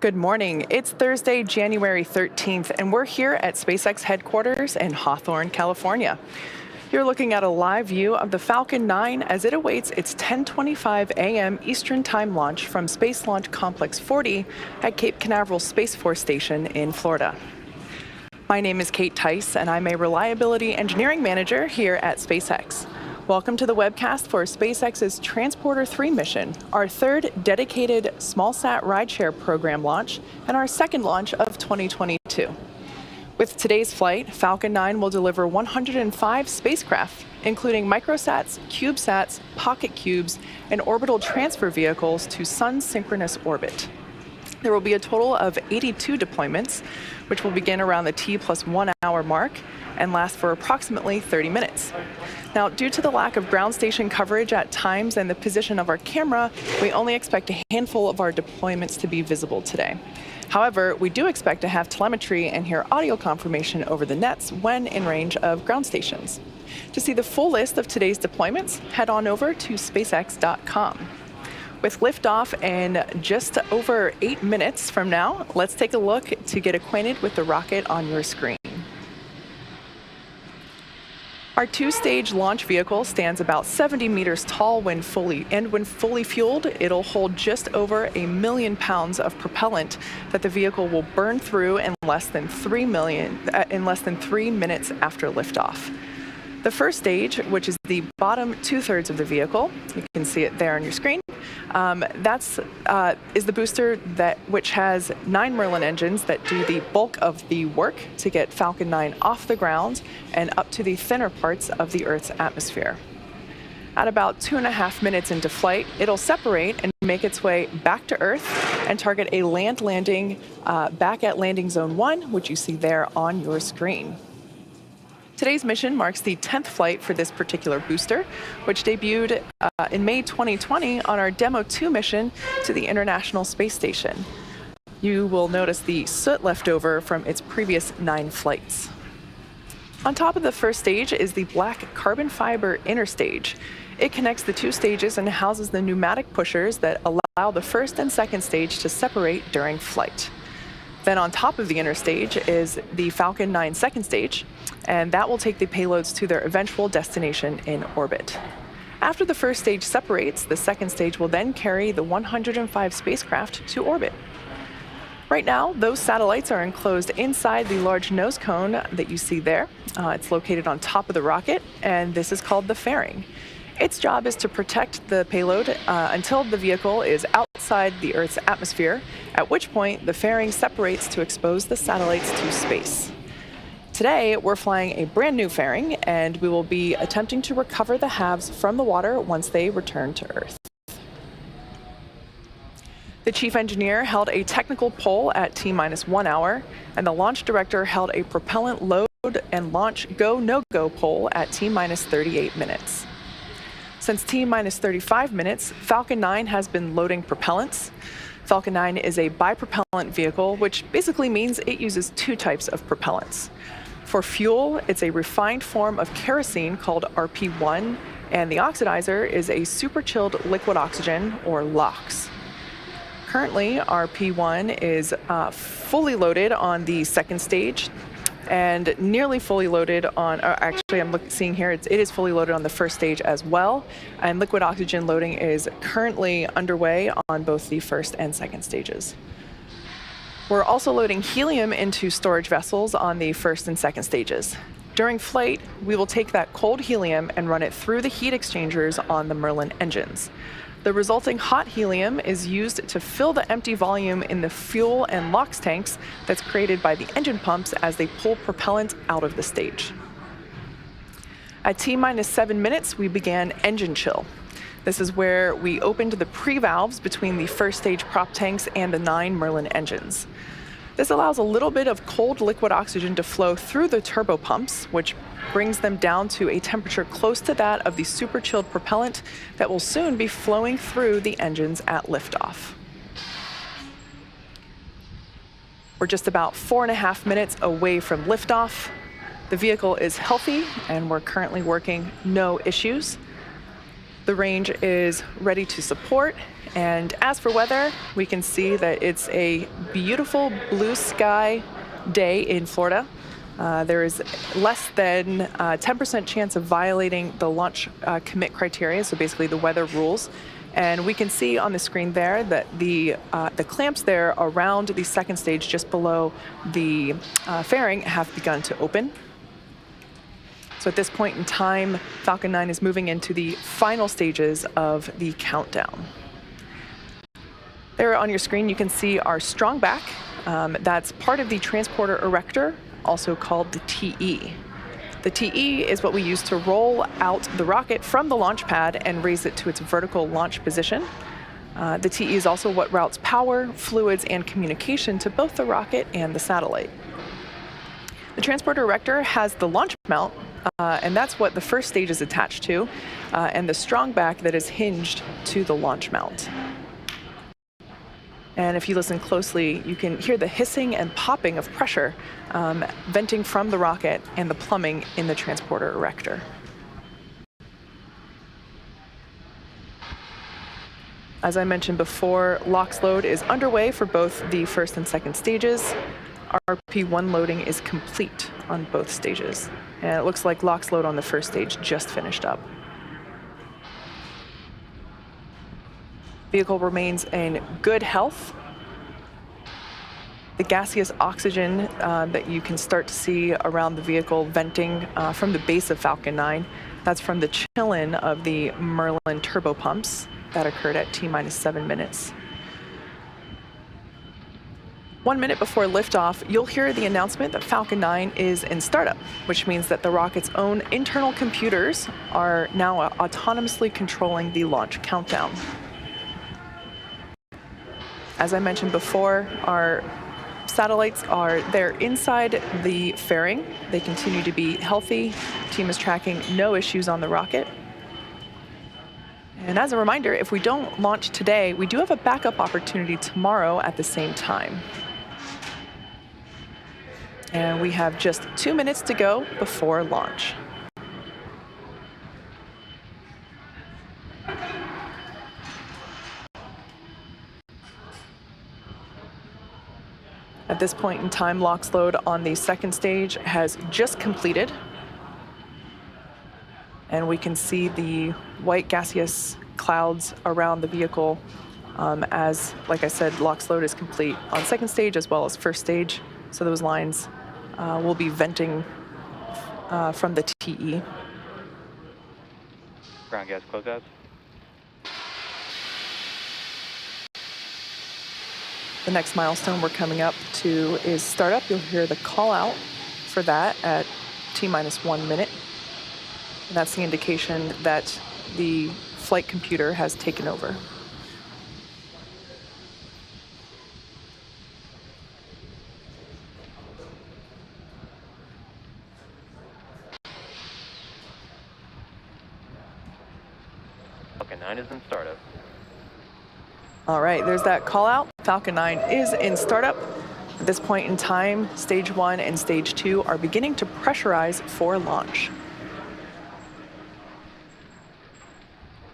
Good morning. It's Thursday, January 13th, and we're here at SpaceX headquarters in Hawthorne, California. You're looking at a live view of the Falcon 9 as it awaits its 10:25 a.m. Eastern Time launch from Space Launch Complex 40 at Cape Canaveral Space Force Station in Florida. My name is Kate Tice, and I'm a Reliability Engineering Manager here at SpaceX. Welcome to the webcast for SpaceX's Transporter 3 mission, our third dedicated smallsat rideshare program launch, and our second launch of 2022. With today's flight, Falcon 9 will deliver 105 spacecraft, including microsats, CubeSats, pocketcubes, and orbital transfer vehicles to sun-synchronous orbit. There will be a total of 82 deployments, which will begin around the T+1 hour mark and last for approximately 30 minutes. Now, due to the lack of ground station coverage at times and the position of our camera, we only expect a handful of our deployments to be visible today. However, we do expect to have telemetry and hear audio confirmation over the nets when in range of ground stations. To see the full list of today's deployments, head on over to spacex.com. With liftoff in just over 8 minutes from now, let's take a look to get acquainted with the rocket on your screen. Our two-stage launch vehicle stands about 70 meters tall when fully fueled, it'll hold just over 1 million pounds of propellant that the vehicle will burn through in less than 3 minutes after liftoff. The first stage, which is the bottom two-thirds of the vehicle, you can see it there on your screen, is the booster which has 9 Merlin engines that do the bulk of the work to get Falcon 9 off the ground and up to the thinner parts of the Earth's atmosphere. At about 2.5 minutes into flight, it'll separate and make its way back to Earth and target a land landing back at landing zone 1, which you see there on your screen. Today's mission marks the 10th flight for this particular booster, which debuted in May 2020 on our Demo 2 mission to the International Space Station. You will notice the soot left over from its previous 9 flights. On top of the first stage is the black carbon fiber inner stage. It connects the 2 stages and houses the pneumatic pushers that allow the first and second stage to separate during flight. Then on top of the inner stage is the Falcon 9 second stage, and that will take the payloads to their eventual destination in orbit. After the first stage separates, the second stage will then carry the 105 spacecraft to orbit. Right now, those satellites are enclosed inside the large nose cone that you see there. It's located on top of the rocket, and this is called the fairing. Its job is to protect the payload until the vehicle is outside the Earth's atmosphere, at which point the fairing separates to expose the satellites to space. Today, we're flying a brand new fairing, and we will be attempting to recover the halves from the water once they return to Earth. The chief engineer held a technical poll at T-1 hour, and the launch director held a propellant load and launch go-no-go poll at T-38 minutes. Since T-35 minutes, Falcon 9 has been loading propellants. Falcon 9 is a bipropellant vehicle, which basically means it uses 2 types of propellants. For fuel, it's a refined form of kerosene called RP1, and the oxidizer is a superchilled liquid oxygen, or LOX. Currently, RP1 is fully loaded on the second stage, and nearly fully loaded on, actually I'm seeing here, it is fully loaded on the first stage as well, and liquid oxygen loading is currently underway on both the first and second stages. We're also loading helium into storage vessels on the first and second stages. During flight, we will take that cold helium and run it through the heat exchangers on the Merlin engines. The resulting hot helium is used to fill the empty volume in the fuel and LOX tanks that's created by the engine pumps as they pull propellant out of the stage. At T-7 minutes, we began engine chill. This is where we opened the pre-valves between the first stage prop tanks and the 9 Merlin engines. This allows a little bit of cold liquid oxygen to flow through the turbo pumps, which brings them down to a temperature close to that of the super chilled propellant that will soon be flowing through the engines at liftoff. We're just about 4.5 minutes away from liftoff. The vehicle is healthy, and we're currently working no issues. The range is ready to support. And as for weather, we can see that it's a beautiful blue sky day in Florida. There is less than 10% chance of violating the launch commit criteria, so basically the weather rules. And we can see on the screen there that the clamps there around the second stage, just below the fairing, have begun to open. So at this point in time, Falcon 9 is moving into the final stages of the countdown. There on your screen, you can see our strong back. That's part of the transporter erector, also called the TE. The TE is what we use to roll out the rocket from the launch pad and raise it to its vertical launch position. The TE is also what routes power, fluids, and communication to both the rocket and the satellite. The transporter erector has the launch mount, and that's what the first stage is attached to, and the strong back that is hinged to the launch mount. And if you listen closely, you can hear the hissing and popping of pressure venting from the rocket and the plumbing in the transporter erector. As I mentioned before, LOX load is underway for both the first and second stages. RP1 loading is complete on both stages. And it looks like LOX load on the first stage just finished up. Vehicle remains in good health. The gaseous oxygen that you can start to see around the vehicle venting from the base of Falcon 9, that's from the chill-in of the Merlin turbo pumps that occurred at T-minus 7 minutes. 1 minute before liftoff, you'll hear the announcement that Falcon 9 is in startup, which means that the rocket's own internal computers are now autonomously controlling the launch countdown. As I mentioned before, our satellites they're inside the fairing. They continue to be healthy. The team is tracking no issues on the rocket. And as a reminder, if we don't launch today, we do have a backup opportunity tomorrow at the same time. And we have just 2 minutes to go before launch. At this point in time, LOX load on the second stage has just completed. And we can see the white gaseous clouds around the vehicle as, like I said, LOX load is complete on second stage as well as first stage. So those lines will be venting from the TE. Ground gas closeouts. The next milestone we're coming up to is startup. You'll hear the call out for that at T-minus 1 minute. And that's the indication that the flight computer has taken over. Falcon 9 is in startup. All right, there's that call out. Falcon 9 is in startup. At this point in time, stage 1 and stage 2 are beginning to pressurize for launch.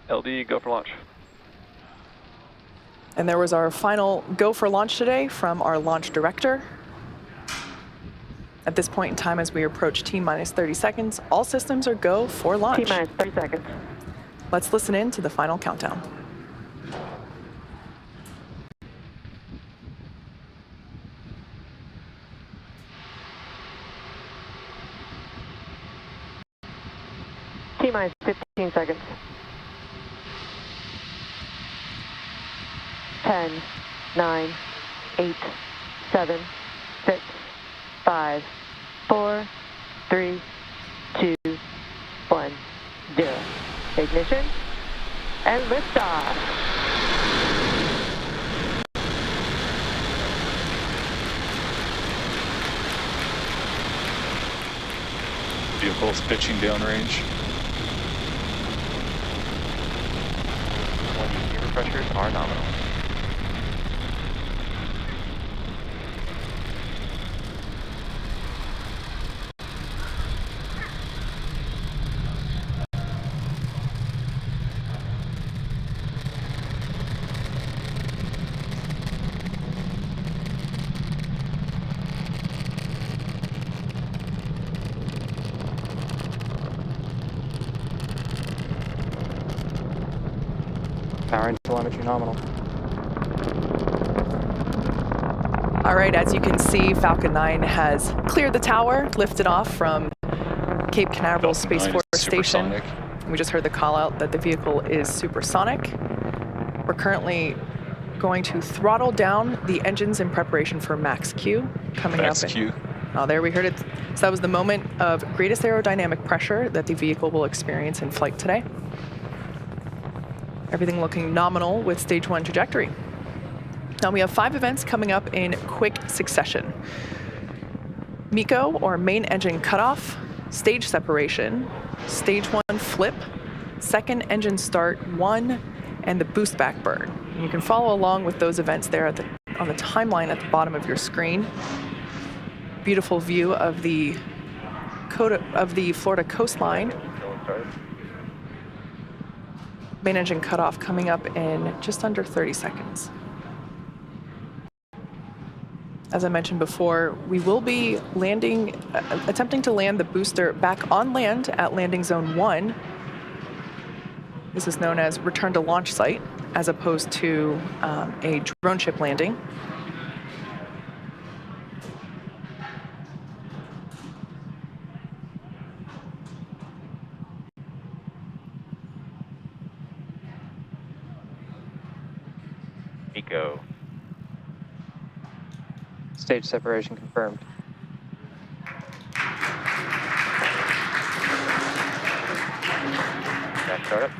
LD, go for launch. And there was our final go for launch today from our launch director. At this point in time, as we approach T-minus 30 seconds, all systems are go for launch. T-minus 30 seconds. Let's listen in to the final countdown. T-minus 15 seconds. 10, 9, 8, 7, 6, 5, 4, 3, 2, 1, 0. Ignition and liftoff. Vehicles pitching downrange. Gear pressures are nominal. nominal. All right, as you can see, Falcon 9 has cleared the tower, lifted off from Cape Canaveral Space Force Station. We just heard the call out that the vehicle is supersonic. We're currently going to throttle down the engines in preparation for max Q coming Max up. Q. Oh, there we heard it. So that was the moment of greatest aerodynamic pressure that the vehicle will experience in flight today. Everything looking nominal with stage 1 trajectory. Now we have 5 events coming up in quick succession. MECO, or main engine cutoff, stage separation, stage 1 flip, second engine start 1, and the boost back burn. And you can follow along with those events there on the timeline at the bottom of your screen. Beautiful view of the Florida coastline. Main engine cutoff coming up in just under 30 seconds. As I mentioned before, we will be attempting to land the booster back on land at landing zone 1. This is known as return to launch site, as opposed to a drone ship landing. MECO. Stage separation confirmed. Back startup.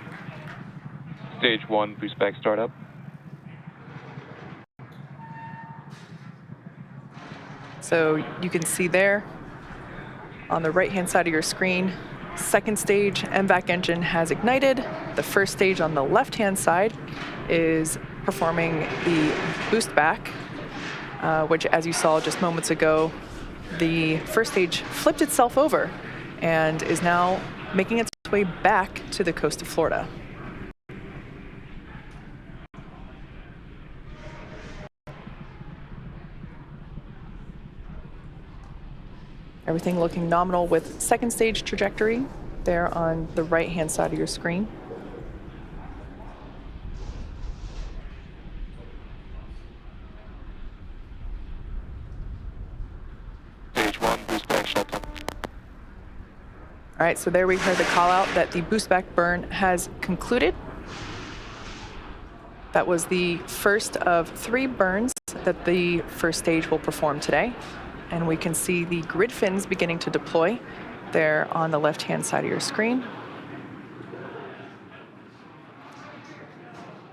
Stage 1, boost back startup. So you can see there on the right-hand side of your screen, second stage MVAC engine has ignited. The first stage on the left-hand side is performing the boost back, which, as you saw just moments ago, the first stage flipped itself over and is now making its way back to the coast of Florida. Everything looking nominal with second stage trajectory there on the right-hand side of your screen. Stage 1, boost back shutdown. All right, so there we heard the call out that the boost back burn has concluded. That was the first of 3 burns that the first stage will perform today. And we can see the grid fins beginning to deploy there on the left-hand side of your screen.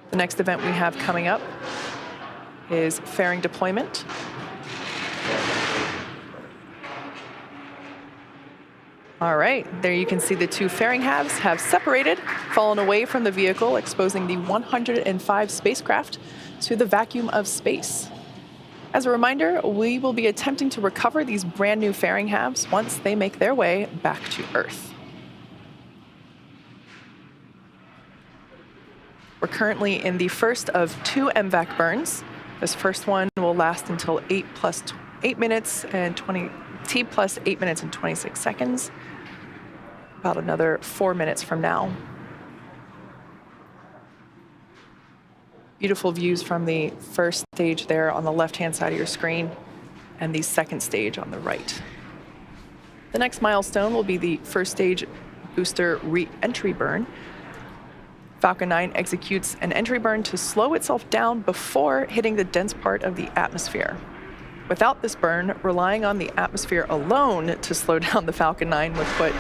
The next event we have coming up is fairing deployment. All right, there you can see the 2 fairing halves have separated, fallen away from the vehicle, exposing the 105 spacecraft to the vacuum of space. As a reminder, we will be attempting to recover these brand new fairing halves once they make their way back to Earth. We're currently in the first of 2 MVAC burns. This first one will last until T plus 8 minutes and 26 seconds, about another 4 minutes from now. Beautiful views from the first stage there on the left-hand side of your screen and the second stage on the right. The next milestone will be the first stage booster re-entry burn. Falcon 9 executes an entry burn to slow itself down before hitting the dense part of the atmosphere. Without this burn, relying on the atmosphere alone to slow down the Falcon 9 would put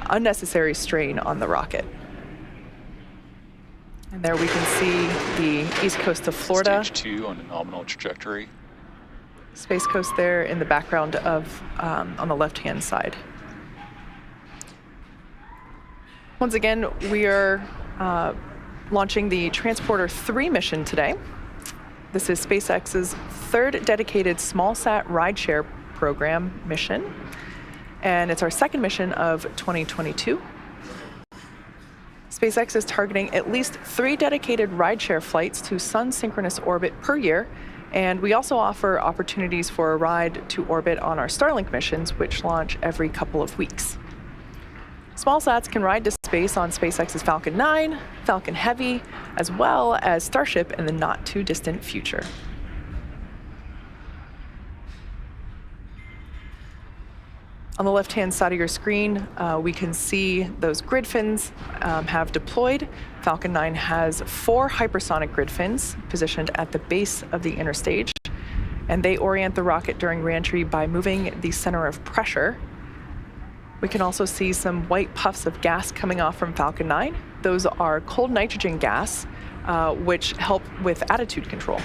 unnecessary strain on the rocket. And there we can see the east coast of Florida. Stage 2 on a nominal trajectory. Space Coast there in the background of on the left-hand side. Once again, we are launching the Transporter 3 mission today. This is SpaceX's 3rd dedicated smallsat rideshare program mission, and it's our 2nd mission of 2022. SpaceX is targeting at least 3 dedicated rideshare flights to sun-synchronous orbit per year, and we also offer opportunities for a ride to orbit on our Starlink missions, which launch every couple of weeks. Small sats can ride to space on SpaceX's Falcon 9, Falcon Heavy, as well as Starship in the not-too-distant future. On the left-hand side of your screen, we can see those grid fins have deployed. Falcon 9 has 4 hypersonic grid fins positioned at the base of the inner stage, and they orient the rocket during reentry by moving the center of pressure. We can also see some white puffs of gas coming off from Falcon 9. Those are cold nitrogen gas, which help with attitude control.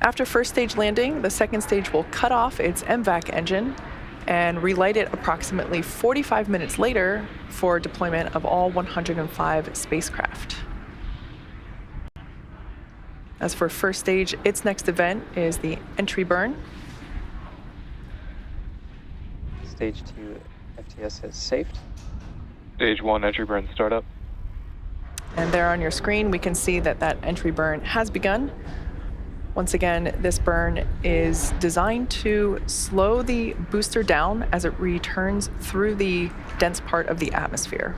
After first stage landing, the second stage will cut off its MVAC engine and relight it approximately 45 minutes later for deployment of all 105 spacecraft. As for first stage, its next event is the entry burn. Stage 2 FTS has safed. Stage 1 entry burn startup. And there on your screen, we can see that that entry burn has begun. Once again, this burn is designed to slow the booster down as it returns through the dense part of the atmosphere.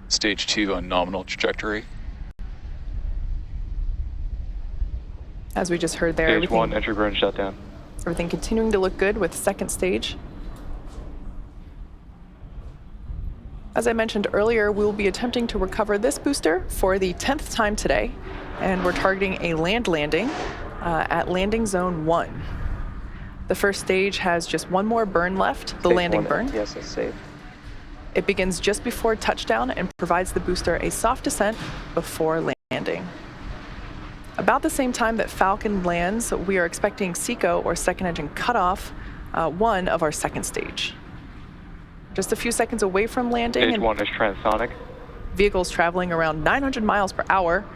Stage 2 on nominal trajectory. As we just heard there, Stage 1 entry burn shutdown. everything continuing to look good with second stage. As I mentioned earlier, we'll be attempting to recover this booster for the 10th time today, and we're targeting a land landing at landing zone 1. The first stage has just one more burn left, the Stage landing 1 burn. FTS is safe. It begins just before touchdown and provides the booster a soft descent before landing. About the same time that Falcon lands, we are expecting SECO, or second engine cutoff, 1 of our second stage. Just a few seconds away from landing, Stage and 1 is transonic. vehicles traveling around 900 miles per hour.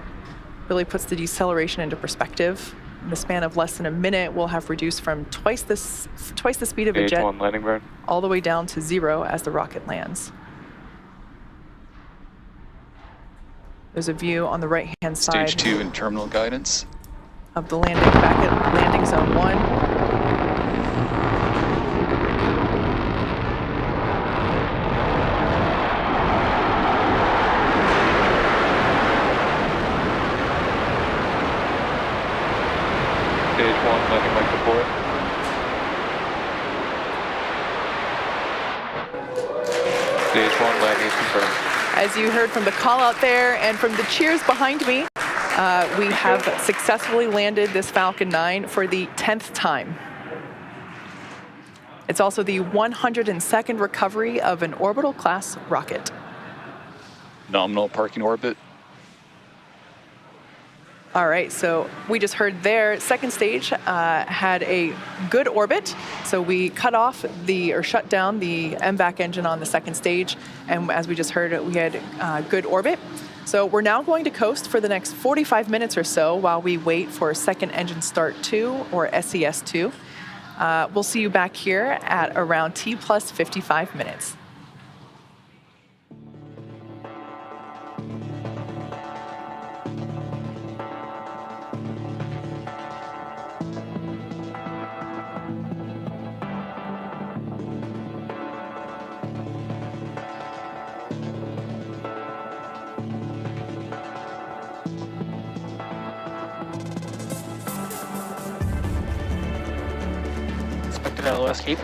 Really puts the deceleration into perspective. In the span of less than a minute, we'll have reduced from twice the speed of a Stage jet 1 landing burn. all the way down to 0 as the rocket lands. There's a view on the right-hand side Stage 2 in terminal guidance. of the landing back at landing zone 1. Stage 1 landing leg support. Stage 1 landing is confirmed. As you heard from the call out there and from the cheers behind me, we have successfully landed this Falcon 9 for the 10th time. It's also the 102nd recovery of an orbital class rocket. Nominal parking orbit. All right, so we just heard there, second stage had a good orbit. So we cut off or shut down the MVAC engine on the second stage. And as we just heard, we had good orbit. So we're now going to coast for the next 45 minutes or so while we wait for second engine start 2, or SES 2. We'll see you back here at around T plus 55 minutes. Expected LOS keep.